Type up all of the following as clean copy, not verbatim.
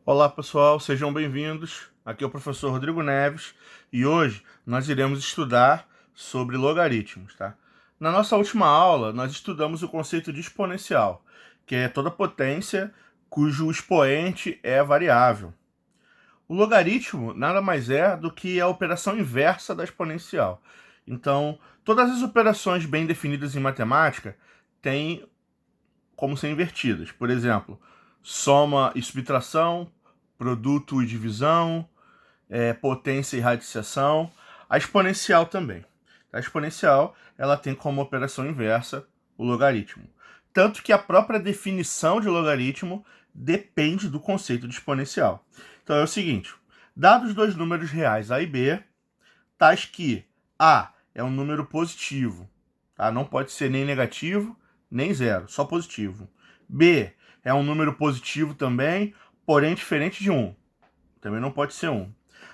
Olá pessoal, sejam bem-vindos. Aqui é o professor Rodrigo Neves e hoje nós iremos estudar sobre logaritmos, tá? Na nossa última aula, nós estudamos o conceito de exponencial, que é toda potência cujo expoente é variável. O logaritmo nada mais é do que a operação inversa da exponencial. Então, todas as operações bem definidas em matemática têm como ser invertidas. Por exemplo, soma e subtração, produto e divisão, potência e radiciação. A exponencial também. A exponencial ela tem como operação inversa o logaritmo. Tanto que a própria definição de logaritmo depende do conceito de exponencial. Então é o seguinte: dados dois números reais A e B, tais que A é um número positivo, tá? Não pode ser nem negativo, nem zero, só positivo. B é um número positivo também, porém diferente de 1. Também não pode ser 1.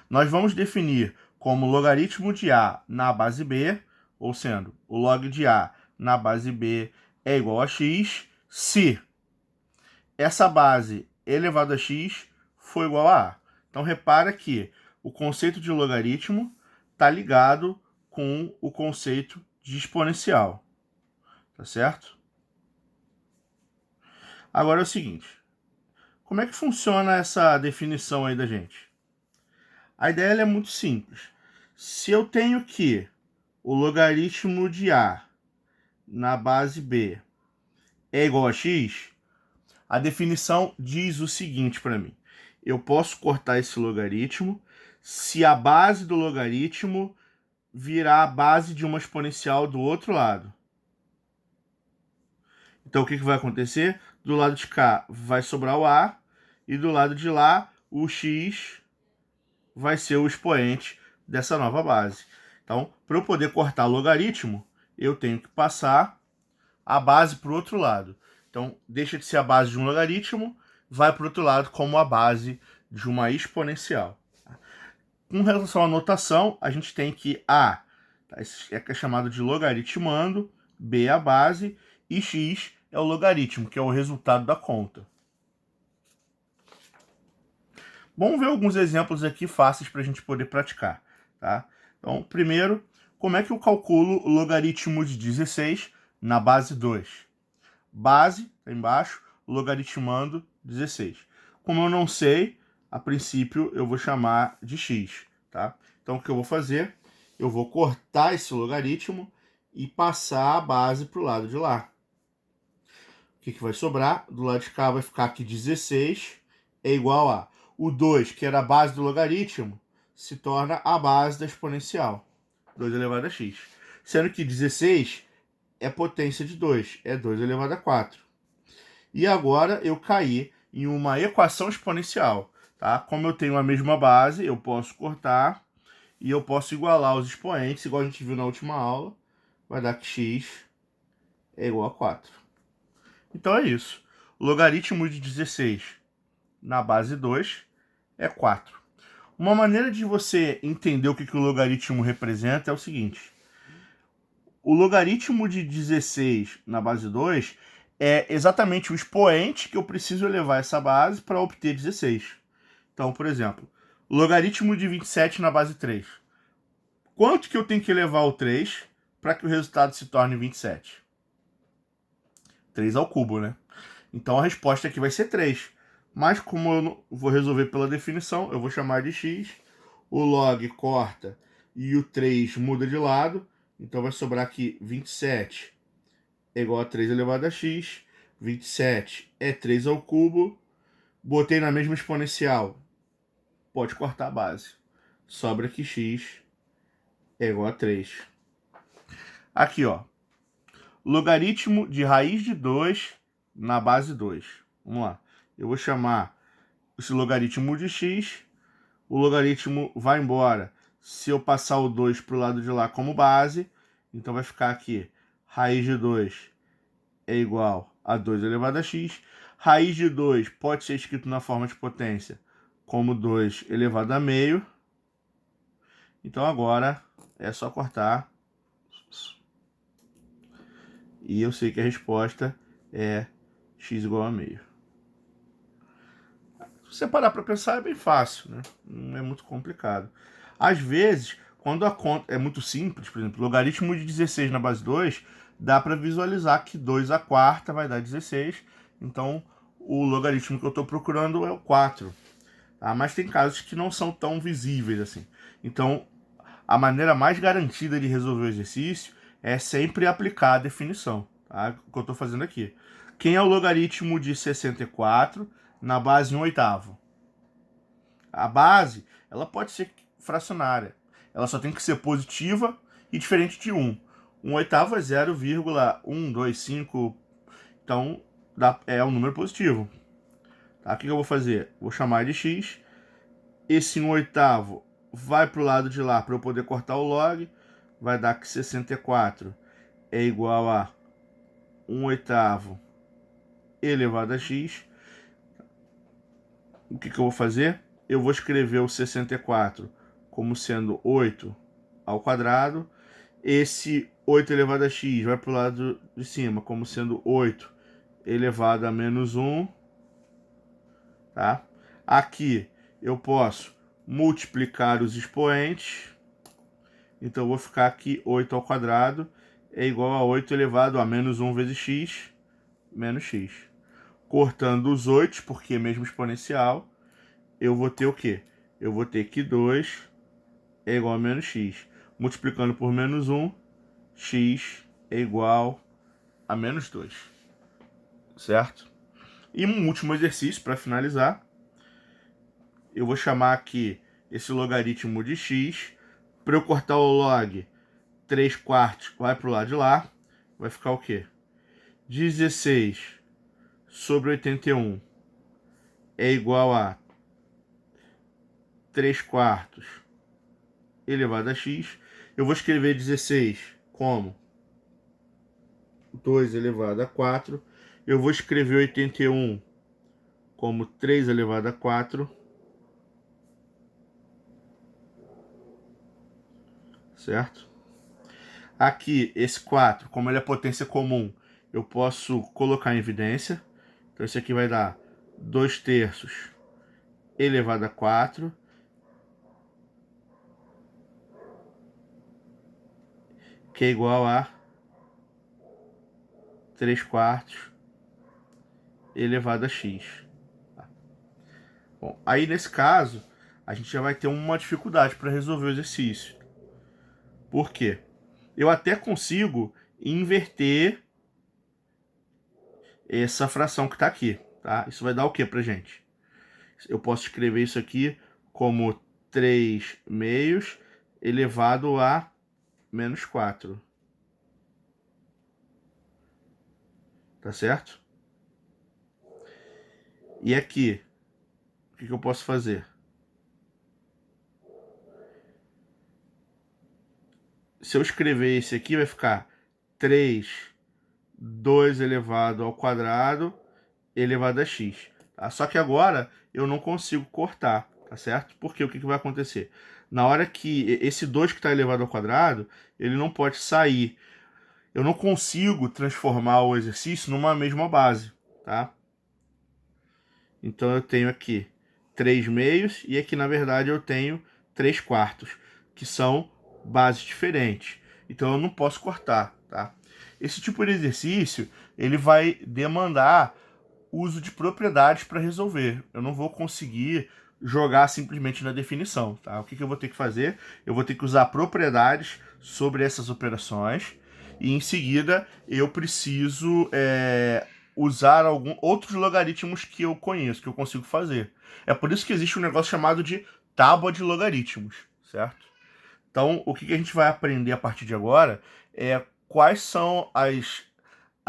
Nós vamos definir como logaritmo de A na base B, ou sendo, o log de A na base B é igual a x, se essa base elevado a x for igual a A. Então repara que o conceito de logaritmo está ligado com o conceito de exponencial, tá certo? Agora é o seguinte, como é que funciona essa definição aí da gente? A ideia é muito simples. Se eu tenho que o logaritmo de A na base B é igual a x, a definição diz o seguinte para mim. Eu posso cortar esse logaritmo se a base do logaritmo virar a base de uma exponencial do outro lado. Então o que vai acontecer? Do lado de cá vai sobrar o A e do lado de lá o x vai ser o expoente dessa nova base. Então, para eu poder cortar logaritmo, eu tenho que passar a base para o outro lado. Então, deixa de ser a base de um logaritmo, vai para o outro lado como a base de uma exponencial. Com relação à notação, a gente tem que A é chamado de logaritmando, B é a base e x é o logaritmo, que é o resultado da conta. Vamos ver alguns exemplos aqui fáceis para a gente poder praticar. Tá? Então, primeiro, como é que eu calculo o logaritmo de 16 na base 2? Base, tá embaixo, logaritmando 16. Como eu não sei, a princípio eu vou chamar de x. Tá? Então, o que eu vou fazer? Eu vou cortar esse logaritmo e passar a base para o lado de lá. O que vai sobrar? Do lado de cá vai ficar aqui 16 é igual a o 2, que era a base do logaritmo, se torna a base da exponencial, 2 elevado a x. Sendo que 16 é potência de 2, é 2 elevado a 4. E agora eu caí em uma equação exponencial. Tá? Como eu tenho a mesma base, eu posso cortar e eu posso igualar os expoentes, igual a gente viu na última aula. Vai dar que x é igual a 4. Então é isso. O logaritmo de 16 na base 2 é 4. Uma maneira de você entender o que o logaritmo representa é o seguinte. O logaritmo de 16 na base 2 é exatamente o expoente que eu preciso elevar essa base para obter 16. Então, por exemplo, o logaritmo de 27 na base 3. Quanto que eu tenho que elevar o 3 para que o resultado se torne 27? 3 ao cubo, né? Então a resposta aqui vai ser 3. Mas como eu não vou resolver pela definição, eu vou chamar de x. O log corta e o 3 muda de lado. Então vai sobrar aqui 27 é igual a 3 elevado a x. 27 é 3 ao cubo. Botei na mesma exponencial. Pode cortar a base. Sobra que x é igual a 3. Aqui, ó. Logaritmo de raiz de 2 na base 2. Vamos lá. Eu vou chamar esse logaritmo de x. O logaritmo vai embora se eu passar o 2 para o lado de lá como base. Então vai ficar aqui, raiz de 2 é igual a 2 elevado a x. Raiz de 2 pode ser escrito na forma de potência como 2 elevado a meio. Então agora é só cortar. E eu sei que a resposta é x igual a meio. Se você parar para pensar, é bem fácil, né? Não é muito complicado. Às vezes, quando a conta é muito simples, por exemplo, logaritmo de 16 na base 2, dá para visualizar que 2 à quarta vai dar 16. Então, o logaritmo que eu estou procurando é o 4. Tá? Mas tem casos que não são tão visíveis assim. Então, a maneira mais garantida de resolver o exercício é sempre aplicar a definição, tá? O que eu estou fazendo aqui. Quem é o logaritmo de 64 na base 1/8? A base, ela pode ser fracionária. Ela só tem que ser positiva e diferente de 1. 1/8 é 0,125. Então, é um número positivo. Tá? O que eu vou fazer? Vou chamar de x. Esse 1/8 vai para o lado de lá para eu poder cortar o log. Vai dar que 64 é igual a 1/8 elevado a x. O que eu vou fazer? Eu vou escrever o 64 como sendo 8 ao quadrado. Esse 8 elevado a x vai para o lado de cima como sendo 8 elevado a menos 1. Tá? Aqui eu posso multiplicar os expoentes. Então eu vou ficar aqui 8 ao quadrado é igual a 8 elevado a menos 1 vezes x, menos x. Cortando os 8, porque é mesmo exponencial, eu vou ter o quê? Eu vou ter que 2 é igual a menos x. Multiplicando por menos 1, x é igual a menos 2. Certo? E um último exercício para finalizar. Eu vou chamar aqui esse logaritmo de x. Para eu cortar o log, 3/4 vai para o lado de lá. Vai ficar o quê? 16 sobre 81 é igual a 3/4 elevado a x. Eu vou escrever 16 como 2 elevado a 4. Eu vou escrever 81 como 3 elevado a 4. Certo? Aqui, esse 4, como ele é potência comum, eu posso colocar em evidência. Então, isso aqui vai dar 2/3 elevado a 4. Que é igual a 3/4 elevado a x. Bom, aí nesse caso, a gente já vai ter uma dificuldade para resolver o exercício. Por quê? Eu até consigo inverter essa fração que está aqui. Tá? Isso vai dar o que para gente? Eu posso escrever isso aqui como 3 meios elevado a menos 4. Tá certo? E aqui, o que eu posso fazer? Se eu escrever esse aqui, vai ficar 3, 2 elevado ao quadrado elevado a x. Tá? Só que agora eu não consigo cortar, tá certo? Porque o que vai acontecer? Na hora que esse 2 que está elevado ao quadrado, ele não pode sair. Eu não consigo transformar o exercício numa mesma base, tá? Então eu tenho aqui 3 meios e aqui na verdade eu tenho 3/4, que são bases diferentes. Então eu não posso cortar, tá? Esse tipo de exercício, ele vai demandar uso de propriedades para resolver. Eu não vou conseguir jogar simplesmente na definição, tá? O que eu vou ter que fazer? Eu vou ter que usar propriedades sobre essas operações e em seguida eu preciso usar outros logaritmos que eu conheço, que eu consigo fazer. É por isso que existe um negócio chamado de tábua de logaritmos, certo? Então, o que a gente vai aprender a partir de agora é quais são as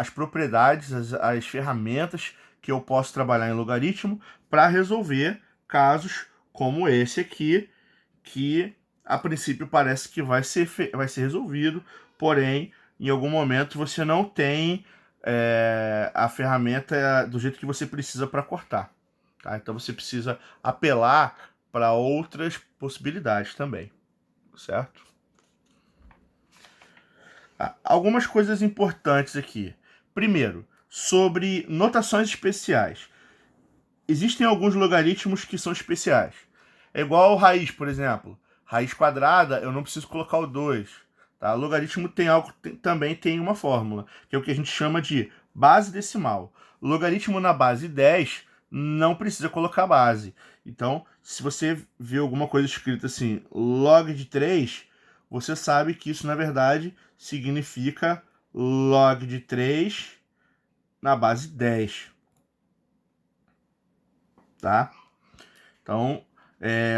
propriedades, as ferramentas que eu posso trabalhar em logaritmo para resolver casos como esse aqui, que a princípio parece que vai ser resolvido, porém, em algum momento você não tem a ferramenta do jeito que você precisa para cortar. Tá? Então você precisa apelar para outras possibilidades também, certo? Algumas coisas importantes aqui. Primeiro, sobre notações especiais. existem alguns logaritmos que são especiais. É igual raiz, por exemplo. Raiz quadrada, eu não preciso colocar o 2. Tá? Logaritmo também tem uma fórmula, que é o que a gente chama de base decimal. Logaritmo na base 10 não precisa colocar base. Então, se você vê alguma coisa escrita assim, log de 3, você sabe que isso, na verdade, significa log de 3 na base 10. Tá? Então,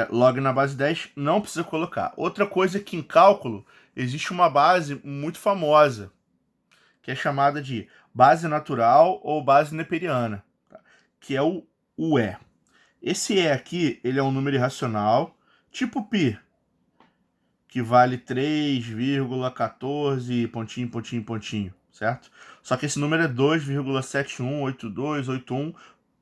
log na base 10 não precisa colocar. Outra coisa é que em cálculo existe uma base muito famosa, que é chamada de base natural ou base neperiana, tá? Que é o E. Esse E aqui, ele é um número irracional, tipo π, que vale 3,14 pontinho, pontinho, pontinho, certo? Só que esse número é 2,718281,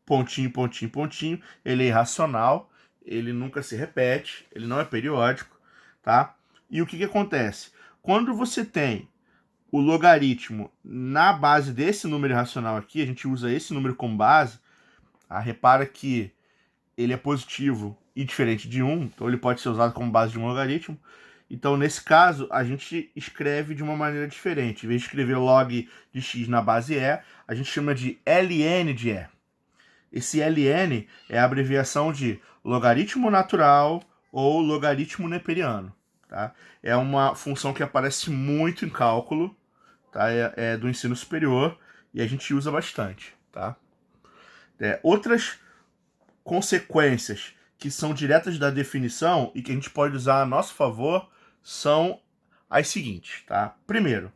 pontinho, pontinho, pontinho. Ele é irracional, ele nunca se repete, ele não é periódico, tá? E o que acontece? Quando você tem o logaritmo na base desse número irracional aqui, a gente usa esse número como base, repara que ele é positivo e diferente de 1, então ele pode ser usado como base de um logaritmo. Então, nesse caso, a gente escreve de uma maneira diferente. Em vez de escrever log de x na base E, a gente chama de ln de E. Esse ln é a abreviação de logaritmo natural ou logaritmo neperiano. Tá? É uma função que aparece muito em cálculo, tá? É do ensino superior e a gente usa bastante. Tá? Outras consequências que são diretas da definição e que a gente pode usar a nosso favor são as seguintes, tá? Primeiro,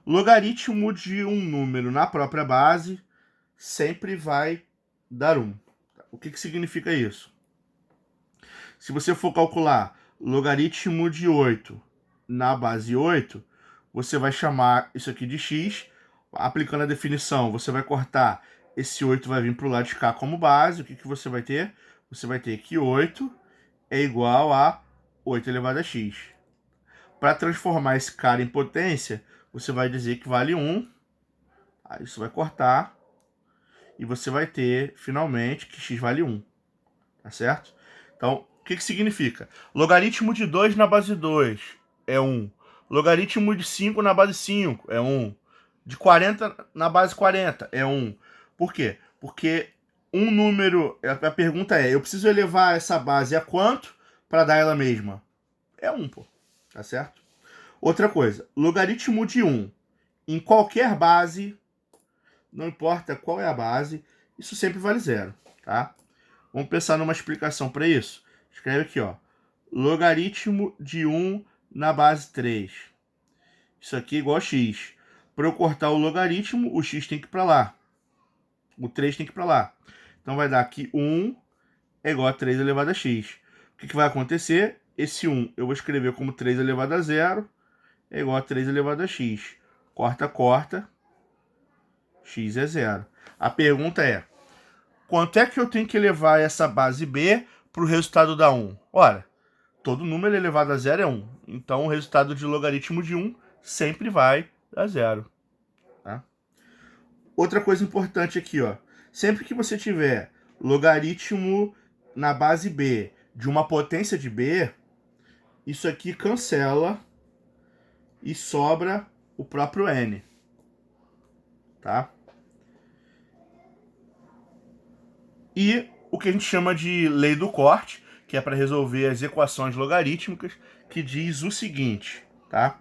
logaritmo de um número na própria base sempre vai dar 1. O que significa isso? Se você for calcular logaritmo de 8 na base 8, você vai chamar isso aqui de x. Aplicando a definição, você vai cortar esse 8, vai vir para o lado de cá como base. O que você vai ter? Você vai ter que 8 é igual a 8 elevado a x. Para transformar esse cara em potência, você vai dizer que vale 1. Aí isso vai cortar. E você vai ter, finalmente, que x vale 1. Tá certo? Então, o que significa? Logaritmo de 2 na base 2 é 1. Logaritmo de 5 na base 5 é 1. De 40 na base 40 é 1. Por quê? Porque um número... A pergunta é, eu preciso elevar essa base a quanto para dar ela mesma? É 1, pô. Tá certo? Outra coisa, logaritmo de 1 em qualquer base, não importa qual é a base, isso sempre vale 0, tá? Vamos pensar numa explicação para isso. Escreve aqui, ó. Logaritmo de 1 na base 3. Isso aqui é igual a x. Para eu cortar o logaritmo, o x tem que ir para lá. O 3 tem que ir para lá. Então vai dar que 1 é igual a 3 elevado a x. O que vai acontecer? Esse 1 eu vou escrever como 3 elevado a 0 é igual a 3 elevado a x. Corta, corta. X é 0. A pergunta é, quanto é que eu tenho que elevar essa base B para o resultado da 1? Ora, todo número elevado a 0 é 1. Então, o resultado de logaritmo de 1 sempre vai dar 0. Tá? Outra coisa importante aqui, ó. Sempre que você tiver logaritmo na base B de uma potência de B, isso aqui cancela e sobra o próprio n. Tá? E o que a gente chama de lei do corte, que é para resolver as equações logarítmicas, que diz o seguinte, tá?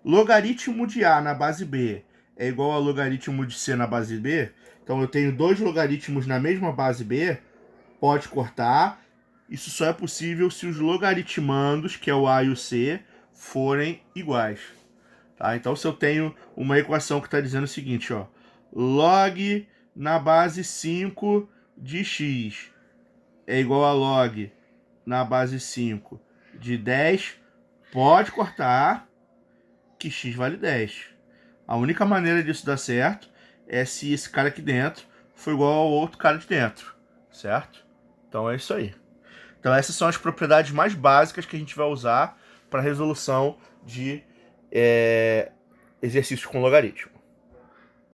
Logaritmo de A na base B é igual a logaritmo de C na base B. Então eu tenho dois logaritmos na mesma base B, pode cortar. Isso só é possível se os logaritmandos, que é o A e o C, forem iguais. Tá? Então se eu tenho uma equação que está dizendo o seguinte, ó, log na base 5 de x é igual a log na base 5 de 10, pode cortar que x vale 10. A única maneira disso dar certo é se esse cara aqui dentro for igual ao outro cara de dentro, certo? Então é isso aí. Então essas são as propriedades mais básicas que a gente vai usar para resolução de exercícios com logaritmo.